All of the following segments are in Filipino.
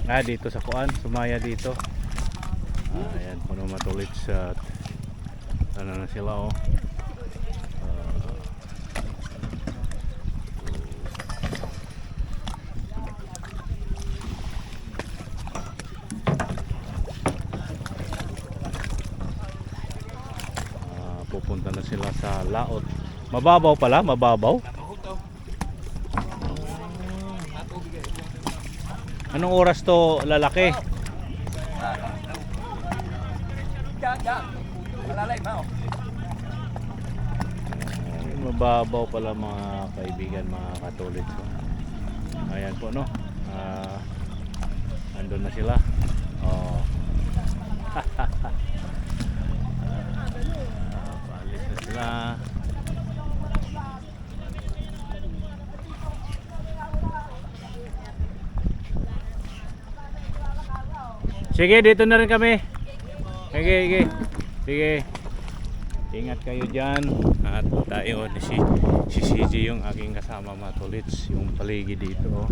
Dito sa kuan, sumaya dito. Ayan, puno matulits at ano na sila oh. Pupunta na sila sa laot. Mababaw pala, mababaw. Anong oras to lalaki? Mababaw pala mga kaibigan, mga katulit. Ayan po no. Andun na sila. Oh. Paalis na sila. Sige, dito na rin kami. Sige. Ingat kayo dyan. At tayo, si CJ yung aking kasama mga tolits. Yung paligid dito.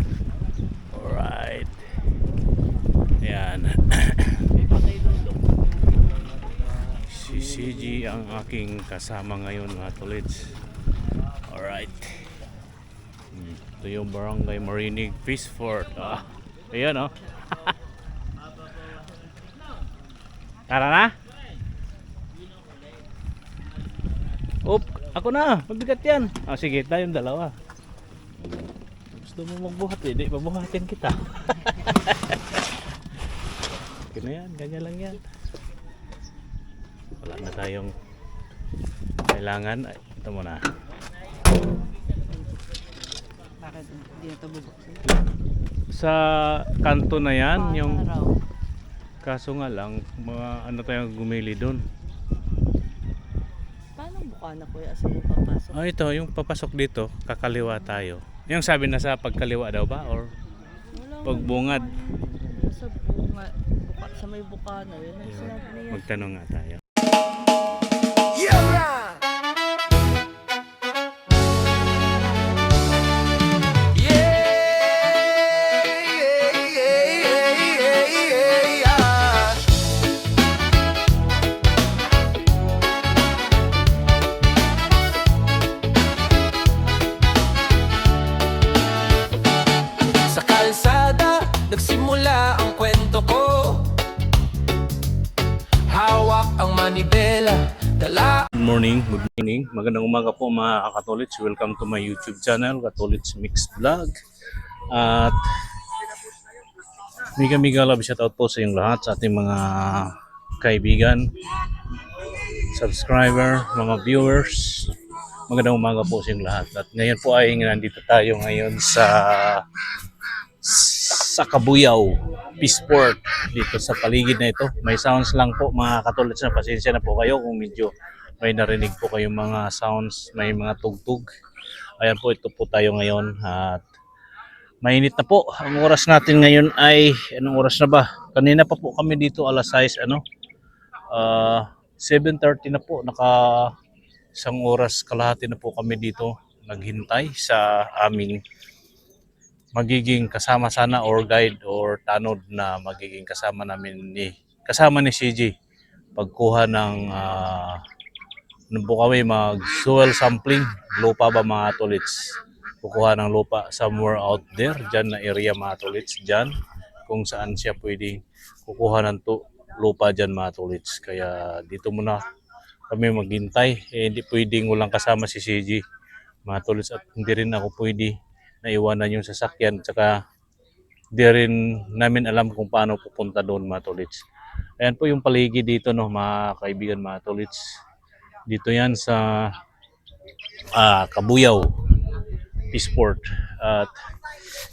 Alright. Ayan. Si CJ ang aking kasama ngayon mga tolits. Alright. Ito yung Barangay Marinig Peace Fort. Ayan oh. Tara na? Ako na, mabigat yan. Sige, tayong dalawa. Gusto mo magbuhat di mabuhatin kita. Okay na yan, ganyan lang yan. Wala na tayong kailangan. Ito muna. Bakit hindi na ito bubuksin? Sa kanto na yan, yung kaso nga lang, mga ano tayong gumili doon. Paano buka na kuya sa yung papasok? Ito, yung papasok dito, kakaliwa tayo. Yung sabi na sa pagkaliwa daw ba? Or pagbungad? Sa bunga, sa may buka na yun. Sinabi niya. Magtanong nga tayo. Nagsimula ang kwento ko. Hawak ang manibela, dala. Good morning. Magandang umaga po mga Katolits. Welcome to my YouTube channel, Katolits Mix Vlog. At mega love shoutout po sa inyong lahat, sa ating mga kaibigan, subscriber, mga viewers. Magandang umaga po sa inyong lahat. At ngayon po ay nandito tayo ngayon sa Kabuyaw Peace Fort, dito sa paligid na ito. May sounds lang po mga Katolits, na pasensya na po kayo kung medyo may narinig po kayong mga sounds, may mga tugtog. Ayan po, ito po tayo ngayon at mainit na po. Ang oras natin ngayon ay anong oras na ba? Kanina pa po kami dito alas 6 7:30 na po, naka isang oras kalahati na po kami dito naghintay sa aming magiging kasama sana or guide or tanod na magiging kasama ni CJ pagkuha ng po kami mag soil sampling lupa ba mga tolits, kukuha ng lupa somewhere out there dyan na area mga tolits, dyan kung saan siya pwedeng kukuha ng lupa dyan mga tolits. Kaya dito muna kami maghintay, hindi pwedeng walang kasama si CJ mga tolits, at hindi rin ako pwede naiwanan yung sasakyan, tsaka di rin namin alam kung paano pupunta doon mga tolits. Ayan po yung paligid dito no mga kaibigan mga tolits. Dito yan sa Kabuyaw Peace Fort. At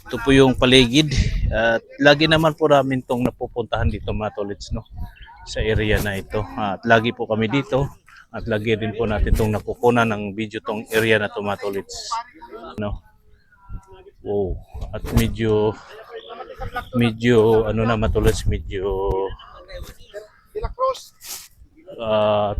ito po yung paligid. At lagi naman po namin itong napupuntahan dito mga tolits no, sa area na ito. At lagi po kami dito. At lagi rin po natin itong nakukunan ng video tong area na ito mga tolits. No? Wow. At medyo ano na matulad, medyo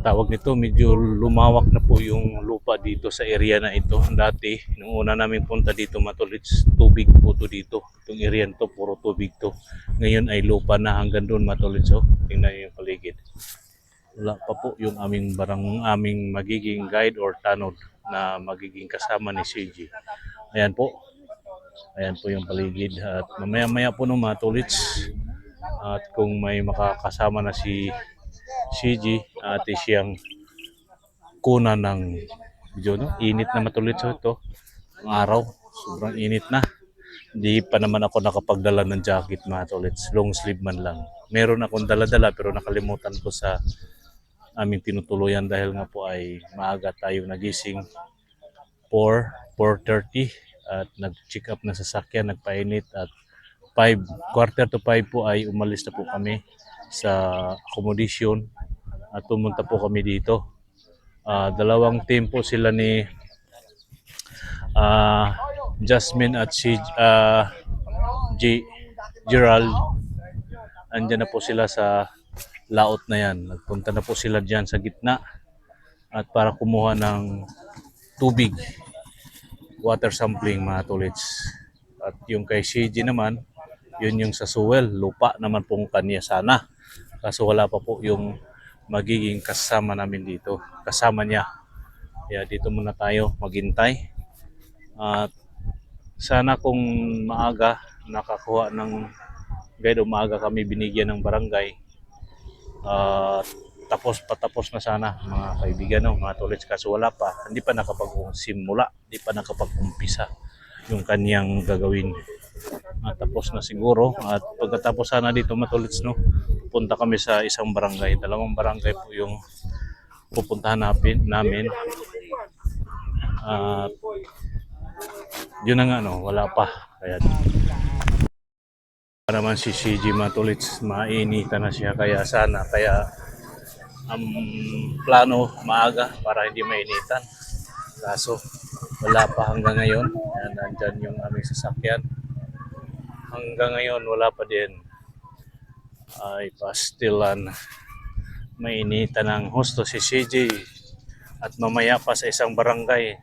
tawag nito, medyo lumawak na po yung lupa dito sa area na ito. Dati, nung una namin punta dito, matulits, tubig po to dito. Itong area to, puro tubig to. Ngayon ay lupa na hanggang doon matulits. Oh. Tingnan niyo yung paligid. Wala pa po yung aming magiging guide or tanod na magiging kasama ni CG. Ayan po. Ayan po yung paligid. At mamaya-maya po nung matulits. At kung may makakasama na si CG, ate siyang kuna ng medyo no? Init na matulits ito. Ang araw, sobrang init na. Hindi pa naman ako nakapagdala ng jacket matulits. Long sleeve man lang. Meron akong dala-dala pero nakalimutan ko sa aming tinutuluyan dahil nga po ay maaga tayong nagising 4:30 at nag-check up na sasakyan, nagpainit at quarter to 5 po ay umalis na po kami sa accommodation at pumunta po kami dito. Dalawang team po sila ni Jasmine at si Gerald. Andyan na po sila sa laot na yan. Nagpunta na po sila dyan sa gitna at para kumuha ng tubig, water sampling mga tolits. At yung kay CG naman, yun yung sa Suwel, lupa naman pong kanya sana. Kaso wala pa po yung magiging kasama namin dito, kasama niya. Kaya dito muna tayo maghintay. At sana kung maaga nakakuha ng guide o maaga kami binigyan ng barangay, patapos na sana mga kaibigan, no, mga tolits. Kaso wala pa, hindi pa nakapag-simula, hindi pa nakapag-umpisa yung kanyang gagawin. Tapos na siguro at pagkatapos sana dito matulits, no, pupunta kami sa isang barangay. Dalawang barangay po yung pupuntahan namin. At yun na nga, no, wala pa. Kaya naman si CG matulits, mainitan na siya kaya ang plano maaga para hindi mainitan. Kaso wala pa hanggang ngayon. Yan, nandyan yung aming sasakyan. Hanggang ngayon wala pa din. Ay pastilan. Mainitan ng husto si CG. At mamaya pa sa isang barangay.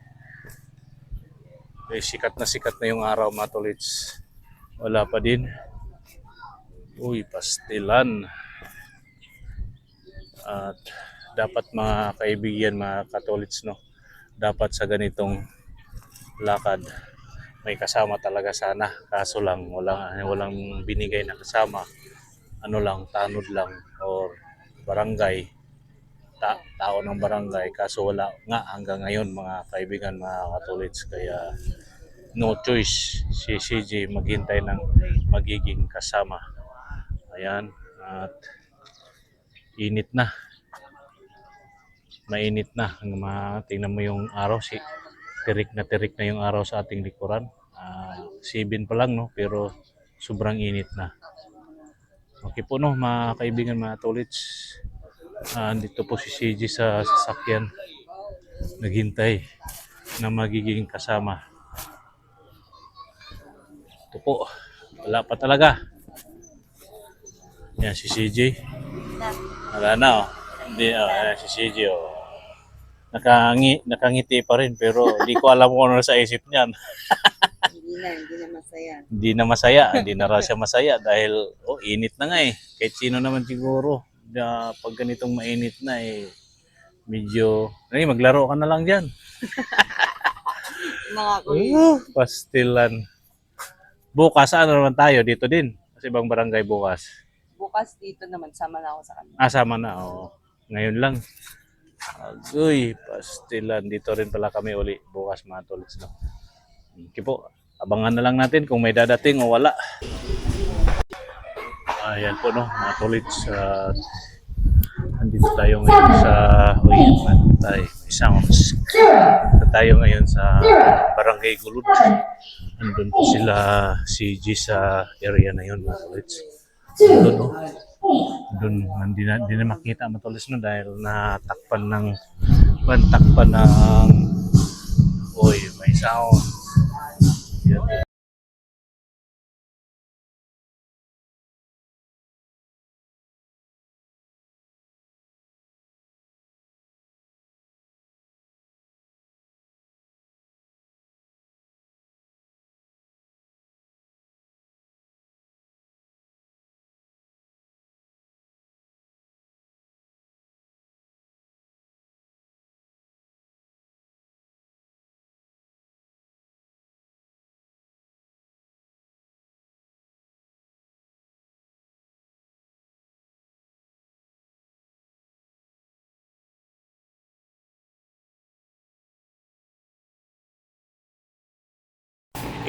Ay, sikat na yung araw matulits. Wala pa din. Uy, pastilan. At dapat mga kaibigan, mga katolits, no, dapat sa ganitong lakad may kasama talaga sana. Kaso lang walang binigay na kasama. Ano lang, tanod lang or barangay, tao ng barangay. Kaso wala nga hanggang ngayon mga kaibigan, mga katolits. Kaya no choice si CJ maghintay ng magiging kasama. Ayan, at init na. Mainit na. Tingnan mo yung araw, tirik na yung araw sa ating likuran. 7 pa lang, no, pero sobrang init na. Okay po, no, mga kaibigan, mga tolits. Dito po si CG sa sasakyan. Naghintay na magiging kasama. Ito po. Wala pa talaga. Yan si CJ. Wala na, oh. Hindi, yan si CJ, oh. Nakangiti pa rin pero hindi ko alam kung ano sa isip niyan. Hindi na masaya. Hindi na raw siya masaya dahil init na nga eh. Kahit sino naman siguro, pag ganitong mainit na medyo, maglaro ka na lang diyan. Pastilan. Bukas ano naman tayo dito din? Sa ibang barangay bukas. Bukas dito naman, sama na ako sa kanila. Sama na, oo. Ngayon lang. Agoy, pastilan. Dito rin pala kami uli bukas mga tolits, no. Okay po. Abangan na lang natin kung may dadating o wala. Ayan po, no, mga tolits. Andito tayo ngayon sa tayo ngayon sa Barangay Gulud. Andun po sila CG sa area na yun, mga tolits. Doon, no? Doon, hindi na makita matulis, no, dahil natakpan ng may sound. Yan.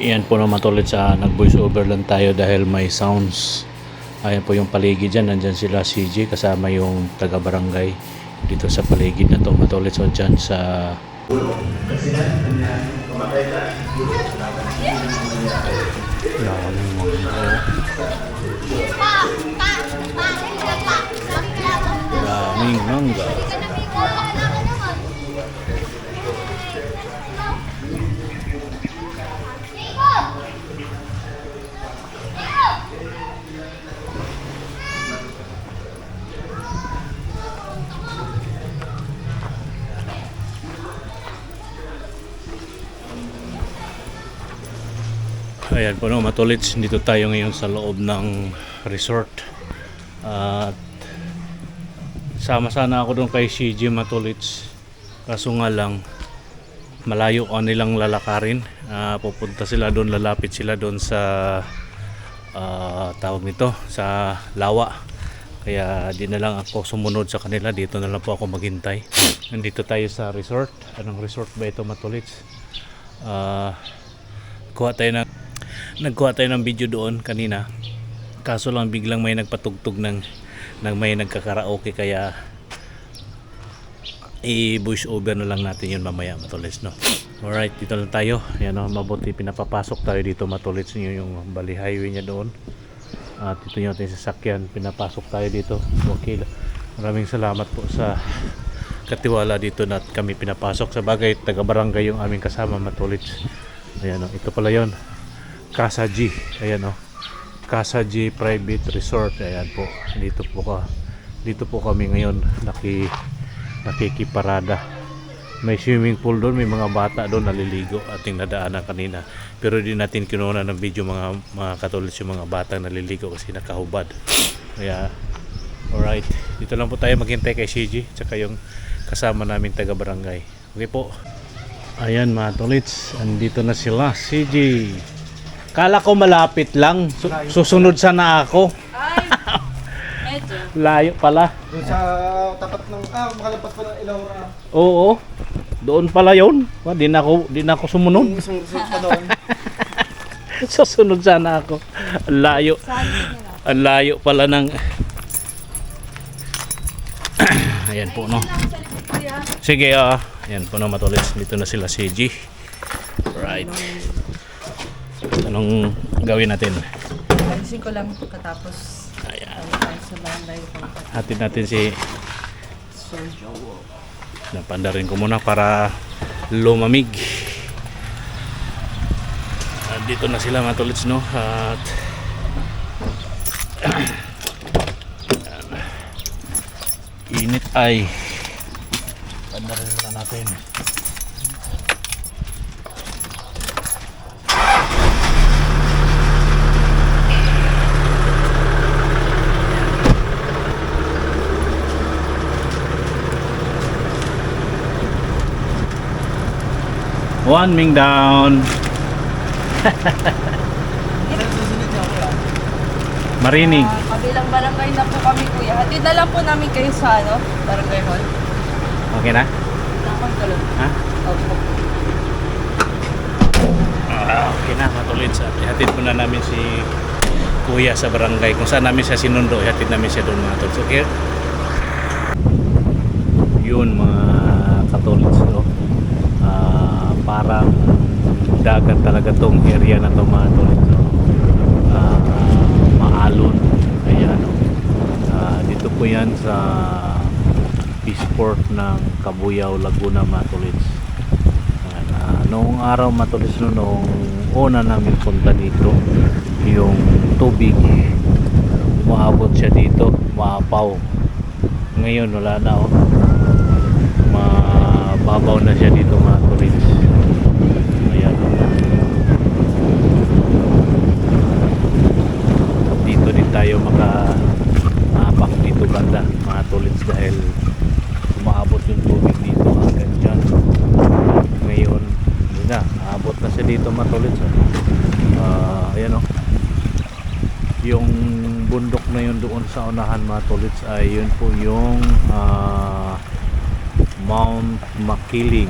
Iyan po naman ulit sa nag-voice over lang tayo dahil may sounds. Ayan po yung paligid dyan. Nandyan sila CJ kasama yung taga-barangay dito sa paligid na to. Matulit so dyan sa daming mangga. Ayan po no, matulits. Dito tayo ngayon sa loob ng resort. At sama sana ako doon kay CJ Matulits. Kaso nga lang, malayo ko nilang lalakarin. Pupunta sila doon, lalapit sila doon sa tawag nito, sa lawa. Kaya di na lang ako sumunod sa kanila. Dito na lang po ako maghintay. Nandito tayo sa resort. Anong resort ba ito, Matulits? Nagkuha tayo ng video doon kanina. Kaso lang biglang may nagpatugtog ng may nagkakaraoke, kaya i-voice over na lang natin yun mamaya, Matulits, no? Alright, dito lang tayo. Yan, no? Mabuti pinapapasok tayo dito, Matulits, yung Bali Highway niya doon. At ito yung ating sasakyan, pinapasok tayo dito. Okay, maraming salamat po sa katiwala dito na kami pinapasok. Sa bagay, taga-barangay yung aming kasama, Matulits. Ayan, no? Ito pala yon, Casa G. Ayan, no? Casa G Private Resort. Ayan po. Dito po kami ngayon nakikiparada. May swimming pool doon, may mga bata doon naliligo, ating nadaanan kanina. Pero di natin kinuha ng video mga Katulits yung mga bata naliligo kasi nakahubad. Kaya alright, dito lang po tayo maghintay kay CJ tsaka yung kasama naming taga-barangay. Okay po. Ayan mga Katulits, andito na sila. CJ. Kala ko malapit lang. Susunod sana ako. Ay, medyo. Layo pala. Doon sa tapat ng makalabas pa ng Ilaura. Oo. Doon pala 'yon. Di na ako sumunod. Yung susunod pa doon. Susunod sana ako. Layo. Ang layo pala ng ayan po, no. Sige, ayan po na, Matulits. Dito na sila CG. Right. Anong gawin natin? Alisin ko lang katapos. Ayan. Tayo sa barangay. Hatid natin si Sir Joe. napandarin ko muna para lumamig. Dito na sila, Matulits, no? At init ay pandarin na natin. One ming down. Marinig. Kabilang barangay na po kami, kuya. Hatid na lang po namin kayo sa barangay hall. Okay na? Tamang tulog. Ha? Opo. Okay na, Matulits. Ihatid po na namin si Kuya sa barangay. Kung saan namin siya sinundo, ihatid namin siya doon, mga Katulits. Okay? Yun, mga Katulits, no? Parang dagat talaga tong area na to, mga Katulits, no? Maalon. Ayan, no? Dito po yan sa Peaceport ng Cabuyao, Laguna, Matulits. Noong araw, Matulits, no, noong una namin punta dito, yung tubig umaabot siya dito, maapaw. Ngayon wala na, oh. Mababaw na siya dito, Matulits. Ayan, dito din tayo makaapak dito banda, Matulits, dahil umaabot yung tubig dito hanggang dyan. Ngayon hindi na, aabot na siya dito, Matulits. Ayan, oh. Yung bundok na yun doon sa unahan, Matulits, ay yun po yung Mount Makiling.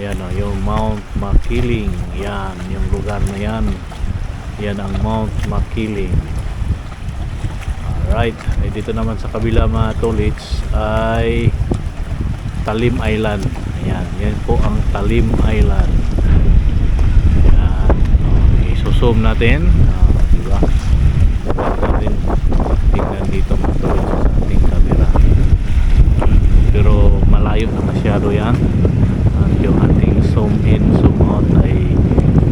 Yan o, yung Mount Makiling. Yan, yung lugar na yan. Yan ang Mount Makiling. Alright, ay dito naman sa kabila mga tolits ay Talim Island. Ayan, yan po ang Talim Island. Ayan, isusum natin. Diba? Natin tingnan dito mga tolits sa ating camera. Pero malayo na masyado yan. At yung ating zoom in, zoom out ay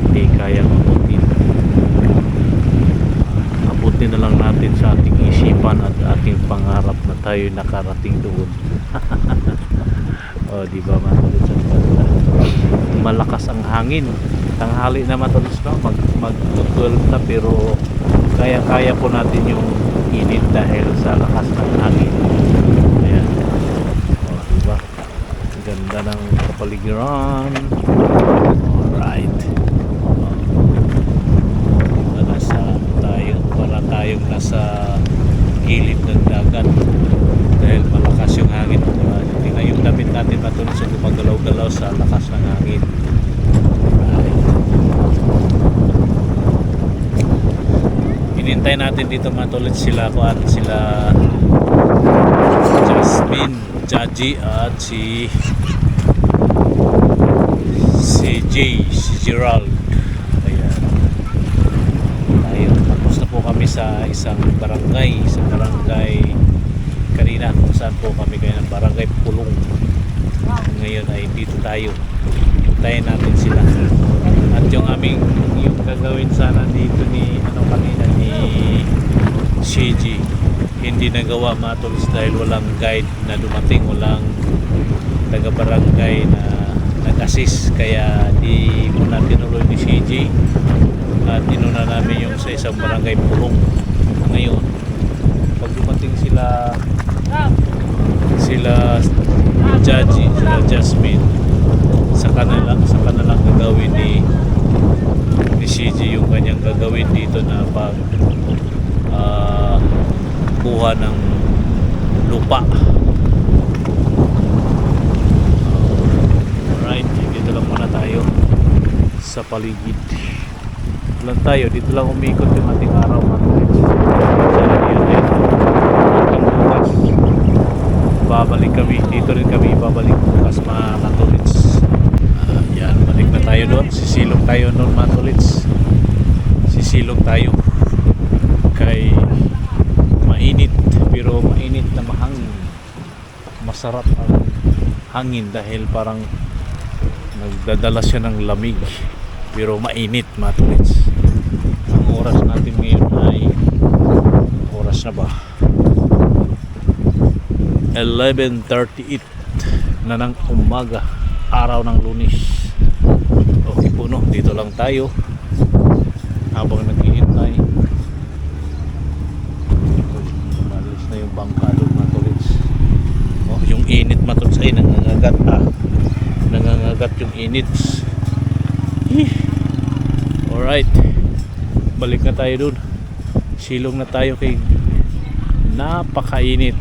hindi kayang abutin. Abutin na lang natin sa ating isipan at ating pangarap na tayo nakarating doon. O, di ba matulis ang ganda? Malakas ang hangin. Tanghali na matulis na. Mag-12 na pero kaya-kaya po natin yung init dahil sa lakas ng hangin. Ayan. O, di ba? Ganda ng kapaligiran. Alright. Para tayong nasa gilid ng dagat dahil malakas yung hangin. Tingnan yung damit natin matuloy sa gumagalaw-galaw sa lakas ng hangin. Alright. Hinintay natin dito matuloy sila Jasmine, Jaji at si Gerald. Ayan. Tayo. Tapos na po kami sa isang barangay. Kanina kung saan po kami kayo ng barangay Pulong. Ngayon ay dito tayo. Hintayin natin sila. At yung gagawin sana dito ni Shiji hindi nagawa matulis dahil walang guide na dumating, walang taga-barangay na nag-assist, kaya di muna tinuloy ni CJ at inuna namin yung sa isang barangay Pulong. Ngayon pag dumating sila Jaji, sila Jasmine, saka na lang gagawin ni CJ yung kanyang gagawin dito na pag kuha ng lupa. Alright, dito lang muna tayo sa paligid. Dito lang umikot yung ating araw babalik kami, dito rin kami babalik bukas mga matulits. Yan, balik na tayo doon, sisilong tayo doon matulits, sisilong tayo kay mainit, pero mainit na mahangin, masarap ang hangin dahil parang nagdadala siya ng lamig pero mainit matulits. Ang oras natin ngayon ay oras na ba? 11:38 na ng umaga, araw ng Lunes. Okay po no, dito lang tayo habang naghihintay. Malis na yung bangka doon matulits. Oh, yung init matulits ay nangangagat yung init. Alright, balik na tayo doon, silong na tayo kay napakainit.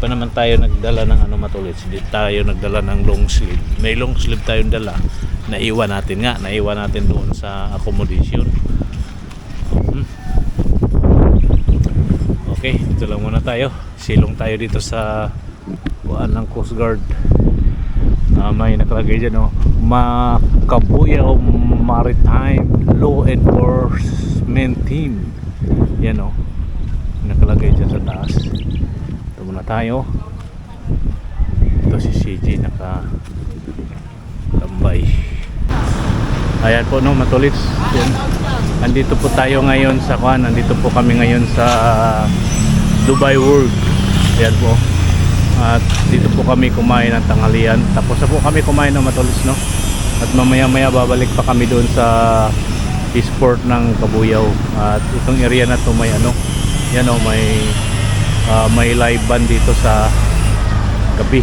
Pa naman tayo nagdala ng matulits, hindi tayo nagdala ng long sleeve. May long sleeve tayong dala, naiwan natin doon sa accommodation. Okay, dito lang muna tayo, silong tayo dito sa buwan ng Coast Guard. May nakalagay dyan Kabuyaw Maritime Law Enforcement Team, yan nakalagay dyan sa taas. Muna tayo. Ito si CJ nakatambay. Ayan po matulits. Andito po tayo ngayon sa nandito po kami ngayon sa Dubai World. Ayan po. At dito po kami kumain ng tanghalian. Tapos na po kami kumain ng matulits At mamaya babalik pa kami doon sa Eastport ng Kabuyaw. At itong area na to may may live band dito sa gabi.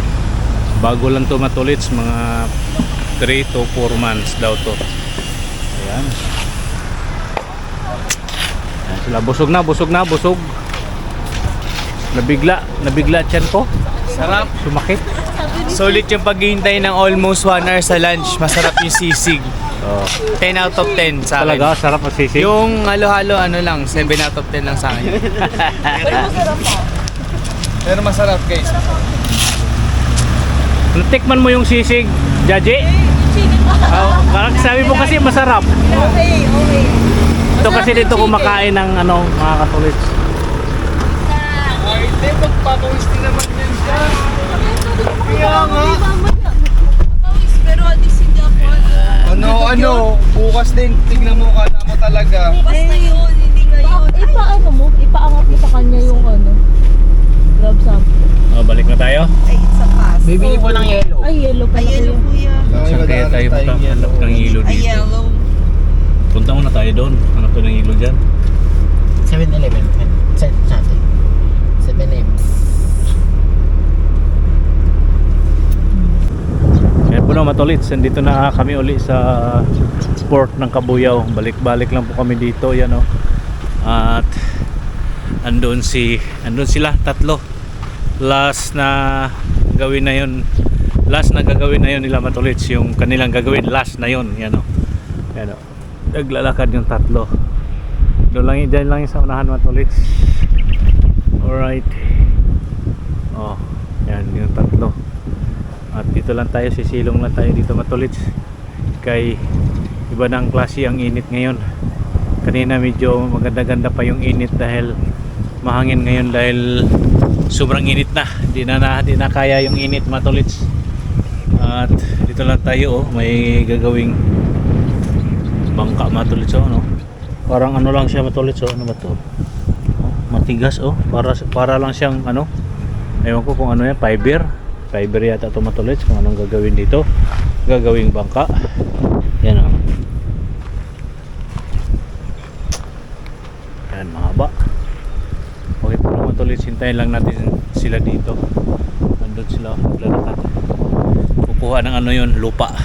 Bago lang to matulits, mga 3 to 4 months daw to. Ayan. Ayan sila, busog. Nabigla tiyan ko. Sarap. Sumakit. Sulit yung paghihintay ng almost 1 hour sa lunch. Masarap yung sisig. Oh. 10 out of 10 sa akin. Talaga, sarap ang sisig. Yung halo-halo ano lang, 7 out of 10 lang sa akin. Pero masarap guys. Natikman mo yung sisig, Jaji? Parang sabi mo kasi masarap. Okay. Ito kasi dito kumakain ng ano, mga katulits. Ay, hindi. Magpapawis din naman yan siya. Kaya nga. Pero alis hindi ako. Ano, bukas din. Tignan mo, kala mo talaga. Bukas na yun, hindi ngayon. Ipaano mo? Ipaangat mo sa kanya yung ano? Grab sample. Oh, balik na tayo. Bibili po ng yellow. Ay, yellow pala kuya. Saan kaya tayo makahanap ng hilo dito? Punta muna tayo doon. Hanap tayo ng hilo dyan. 7-Eleven. Set natin. 7-Eleven. Kaya po na matulits. Nandito na kami uli sa port ng Cabuyao. Balik-balik lang po kami dito. Yan o. At andun sila tatlo. Last na gawin na yun. Last na gagawin na yun nila matulits. Yung kanilang gagawin. Last na yun. Yan o. Yan o. Naglalakad yung tatlo. Doon lang yun. Dyan lang yung sa unahan matulits. Alright. Oh. Yan yung tatlo. At dito lang tayo. Sisilong lang tayo dito matulits. Kay iba na ang klase ang init ngayon. Kanina medyo maganda-ganda pa yung init dahil mahangin ngayon dahil sobrang init na. Di na kaya yung init matulits. At dito lang tayo oh, may gagawing bangka matulits oh, no? Parang ano lang siya matulits oh, ano ba to? Oh, matigas oh, para lang siyang ano, ewan ko kung ano yan, fiber yata ito matulits, kung anong gagawin dito, gagawing bangka. Yan oh. Yan, mahaba. Okay po naman matulits, hintayin lang natin sila dito. Andun sila maglalakad, kukuha ng ano yun, lupa.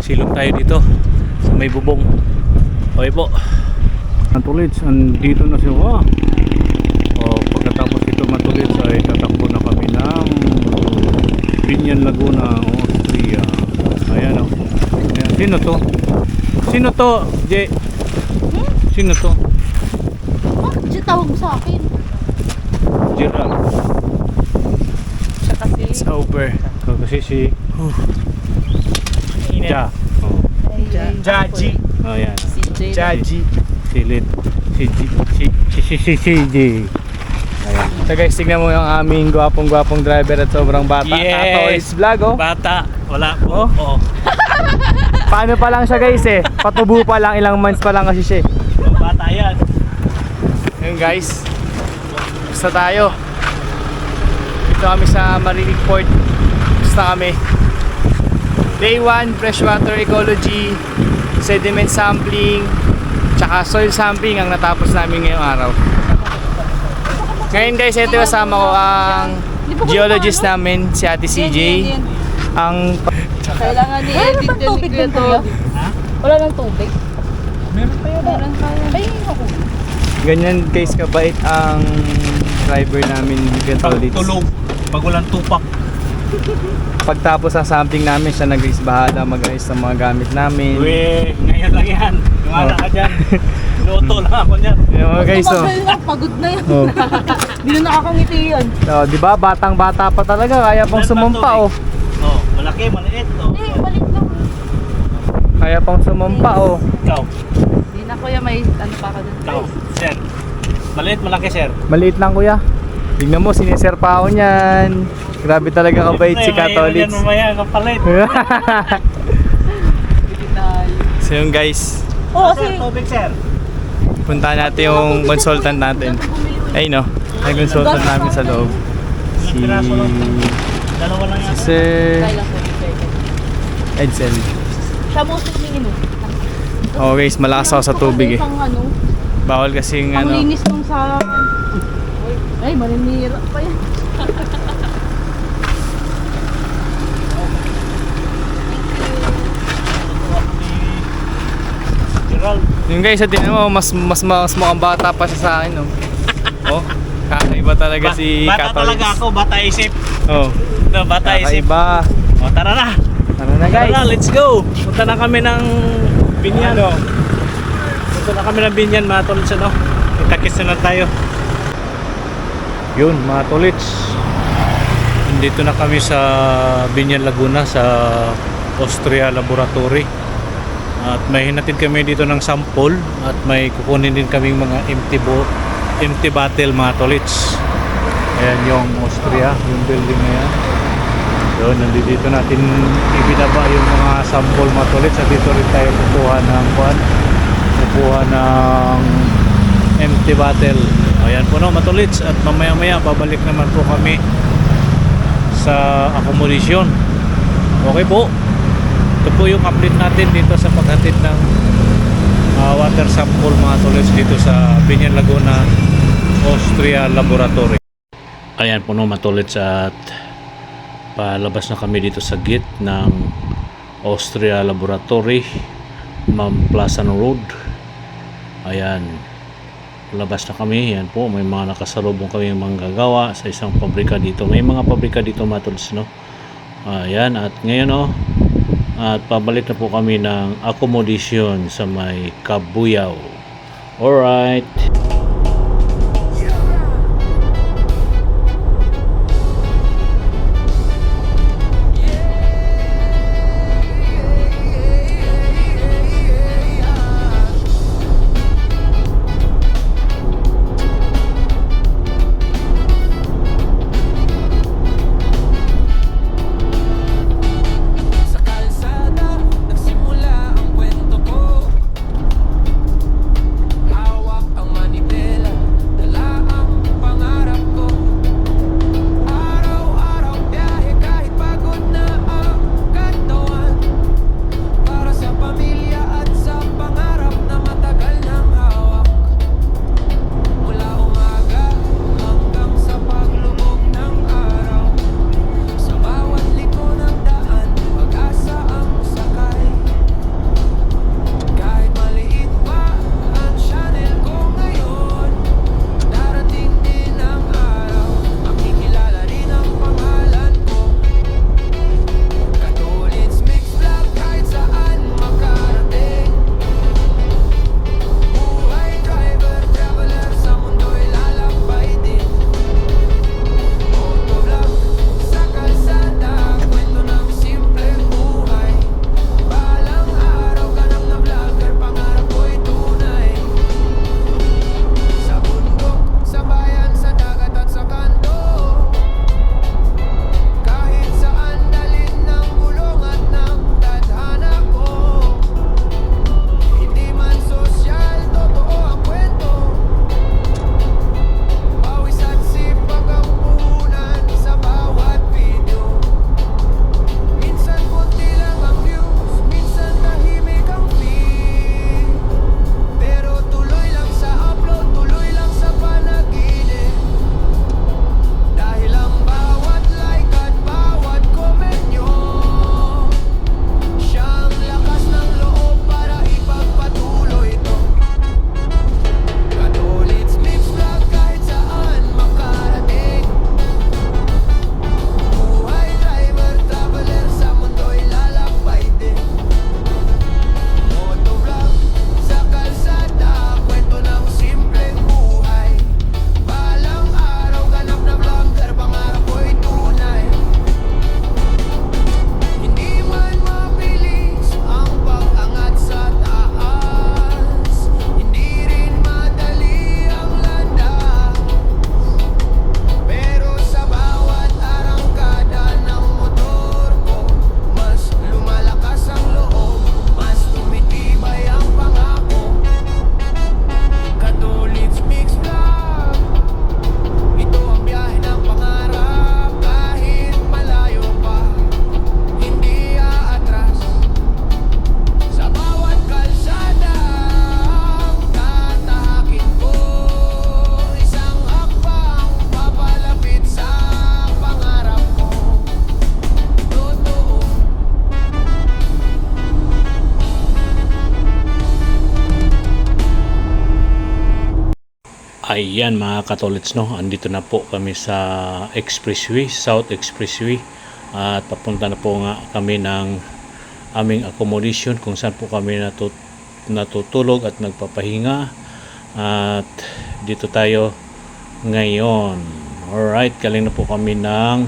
Silong tayo dito sa may bubong. Okay po matulits, andito na sila. Pagkatapos ito matulits ay tatakbo na kami ng Binyan, Laguna, Austria. Ayan o. Ayan. Sino to? J? Sino to? Bakit siya tawag mo sa akin? Gerald. Siya kasi. It's over. Kasi si Ja. Oh. Jaji. Oh, yan. Si Jay. Jaji. Silid. Si J. Ayan. So guys, tignan mo yung aming gwapong driver at sobrang bata. Yes! Katolis vlog oh. Bata. Wala po. Oh. Paano pa lang siya guys eh. Patubo pa lang, ilang months pa lang kasi siya eh. Bata yan. Ayun guys. Basta tayo. Dito kami sa Marinig Port. Basta kami. Day 1, freshwater ecology, sediment sampling, tsaka soil sampling ang natapos namin ngayong araw. Ngayon guys, ito kasama ko ang geologist namin, si Ate CJ. Ang Kailangan ni-edit yung tubig dito. Wala nang tubig. Meron pa yun. Meron pa yun. Ay, ako. ganyan guys kabait ang driver namin ni Katolis. Tulog. Pag walang tupak. Pagtapos ang sampling namin, siya nag-isbahala mag-ayos ng mga gamit namin. Uwe, ngayon lang yan. Kumala ka dyan. Luto lang ako dyan. Yung mga guys, oh. Tumagal na, pagod na yan. Oh. Hindi na nakakangiti yan. Oh, di ba? Batang-bata pa talaga, kaya pang sumumpa oh. Oh, malaki, maliit. Oh. Eh, balik lang. Kaya pang sumumpa oh. Ikaw. Hindi na kuya, may ano pa ka dun. Ikaw. Sir. Maliit, malaki, sir. Maliit lang kuya. Tingnan mo, siniser pa ako niyan. Grabe talaga kabait si Katolis. Mamaya kapalit. So yun guys, Oo, Sir, kasi tubig, sir. punta natin yung consultant natin. Ay no, ay consultant namin sa loob. Si Dalawa lang yan. Sir kailan ko ni Edsel. Siya mo tumingin mo. Oh guys, malakas ako sa tubig eh. Isang ano, Bawal kasing ang ano. linis nung sa... Ay, marinira pa yan. Gerald. Yung guys, tingnan mo, mas mukhang bata pa siya sa akin, no? Oh. Kakaiba talaga si Bata Catholics. talaga ako, bata isip. Oh, No, bata isip. kakaiba. O, tara na. Tara na guys. Tara, let's go. Punta na kami ng Binyan. Punta na kami ng Binyan, mga tolits, ano? Itakis na lang tayo. Yun, mga tolits. Nandito na kami sa Binyan, Laguna, sa Austria Laboratory. At may hinatid kami dito ng sample at may kukunin din kaming mga empty bottle, mga tolits. Ayan yung Austria, yung building na yan. Yun, nandito natin ibinaba yung mga sample, mga tolits, at dito rin tayo kukuha ng empty bottle. Ayan po, no, mga tolits, at mamaya babalik naman po kami sa accommodation. Okay po, ito po yung update natin dito sa paghatid ng water sample, mga tolits, dito sa Binyan, Laguna, Austria Laboratory. Ayan po, no, mga tolits, at palabas na kami dito sa gate ng Austria Laboratory, Mamplasan Road. Ayan, labas na kami. Ayan po, may mga nakasalubong kami manggagawa sa isang pabrika dito. May mga pabrika dito, mga tolits, no? Ayan, at ngayon, oh, at pabalik na po kami ng accommodation sa may Kabuyao. Alright. Sa kalsada, nagsimula ang kwento ko. Hawak ang manibela, Ayan mga katolits, no, andito na po kami sa Expressway, South Expressway, at papunta na po nga kami ng aming accommodation kung saan po kami natutulog at nagpapahinga, at dito tayo ngayon. Alright, galing na po kami ng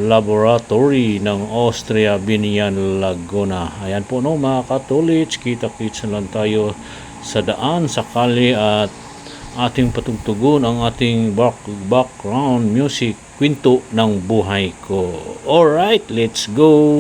laboratory ng Austria Binian Laguna. Ayan po, no mga katolits, kita-kits na lang tayo sa daan, sa kali, at ating patugtugon ang ating background music, kwento ng buhay ko. Alright, let's go!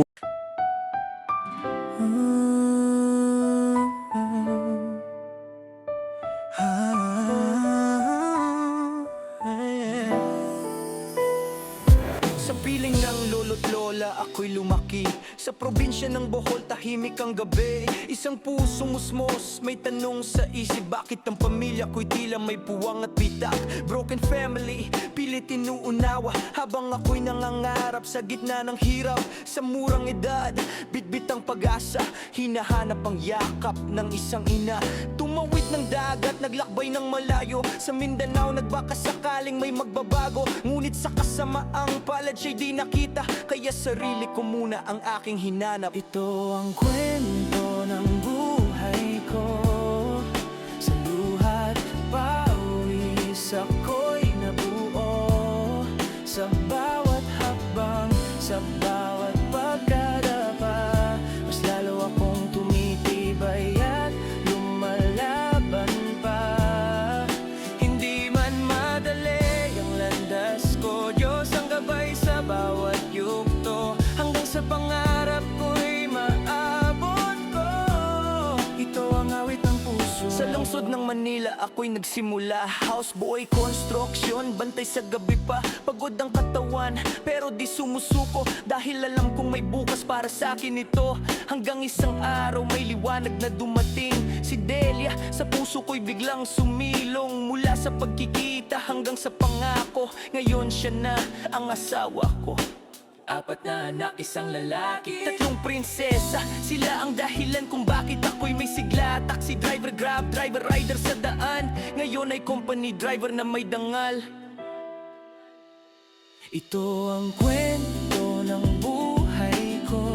Sa piling ng lolo't lola ako'y lumaki. Sa probinsya ng Bohol, tahimik ang gabi. Isang pusong musmos, may tanong sa isip. Bakit ang pamilya ko'y tila may puwang at bitak? Broken family, pilit inuunawa. Habang ako'y nangangarap sa gitna ng hirap. Sa murang edad, bitbit ang pag-asa. Hinahanap ang yakap ng isang ina. Tumawid ng dagat, naglakbay ng malayo. Sa Mindanao, nagbaka sakaling may magbabago. Ngunit sa kasamaang palad siya'y di nakita. Kaya sarili ko muna ang aking hinanap. Ito ang kwento ng buhay ko. Sa luhat pawis ako'y nabuo. Sa bawat hakbang, sa bawat pagkadapa, mas lalo akong tumitibay at lumalaban pa. Hindi man madali ang landas ko, Diyos ang gabay sa bawat yugto. Hanggang sa pangarap ko'y maabot ko. Ito ang awit ng puso. Sa lungsod ng Manila ako'y nagsimula. Houseboy, construction, bantay sa gabi pa. Pagod ang katawan, pero di sumusuko. Dahil alam kong may bukas para sa akin ito. Hanggang isang araw may liwanag na dumating. Si Delia, sa puso ko'y biglang sumilong. Mula sa pagkikita hanggang sa pangako, ngayon siya na ang asawa ko. 4 na anak, isang lalaki, 3 prinsesa. Sila ang dahilan kung bakit ako'y may sigla. Taxi driver, grab driver, rider sa daan. Ngayon ay company driver na may dangal. Ito ang kwento ng buhay ko.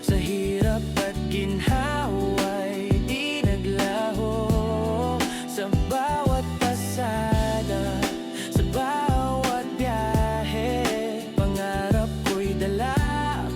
Sa hirap at ginhawa'y di naglaho. Sa bawat pasada, sa bawat biyahe, pangarap ko'y dala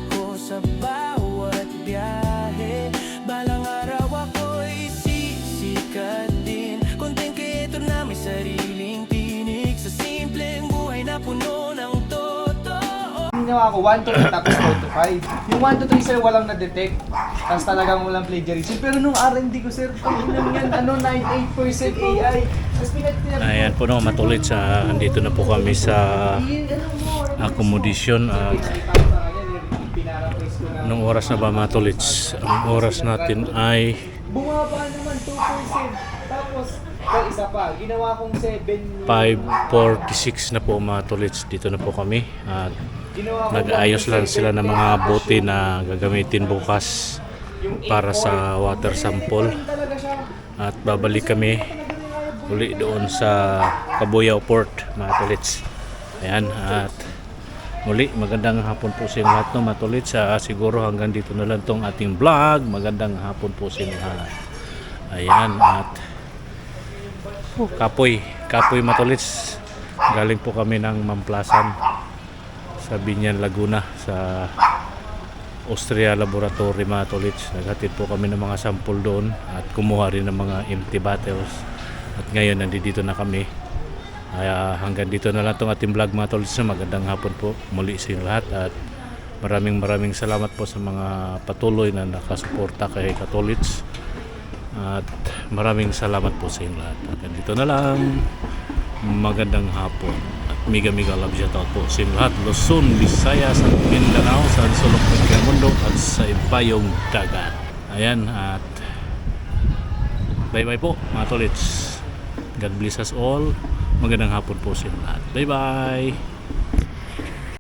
ko sa bawat biyahe. Balang araw ako'y sisikat din. Konting kito na may sariling tinig. Sa simpleng buhay na puno ng totoo. Ginawa ko 1 to 3 tapos 4 to 5. Yung 1 to 3 sir walang na-detect. Tapos talagang walang plagiarism. Pero nung R&D ko sir, pag-inom yan, 98% AI. Tapos pinag-tinapos. Ayan po, no, matulit sa andito na po kami sa accommodation. At anong oras na ba matulit? Ang oras natin ay Bumaba naman 2%. Tapos, isa pa, ginawa kong 7. 5:46 na po mga tolits. Dito na po kami at Ginawa ko nag-ayos lang sila ng mga bote na gagamitin bukas para sa water sample, talaga siya. at babalik kami uli doon sa Cabuyao Port mga tolits. Ayan, at muli magandang hapon po sa inyo lahat, no, mga tolits. Siguro hanggang dito na lang tong ating vlog. Magandang hapon po sa inyo lahat. Ayan, at kapoy matulits. Galing po kami ng Mamplasan sa Binian Laguna sa Austria Laboratory mga tolits. Naghatid po kami ng mga sample doon at kumuha rin ng mga empty bottles. At ngayon nandito na kami. Hanggang dito na lang itong ating vlog mga tolits. Magandang hapon po muli sa inyo lahat, at maraming salamat po sa mga patuloy na nakasuporta kay Katolits. At maraming salamat po sa inyo lahat. At dito na lang. Magandang hapon at mega love shoutout po sa inyo lahat. Luzon, Visayas at Mindanao, sa sulok ng mundo at sa ibayong dagat. Ayan, at bye bye po mga tolits. God bless us all. Magandang hapon po sa inyo lahat. Bye bye.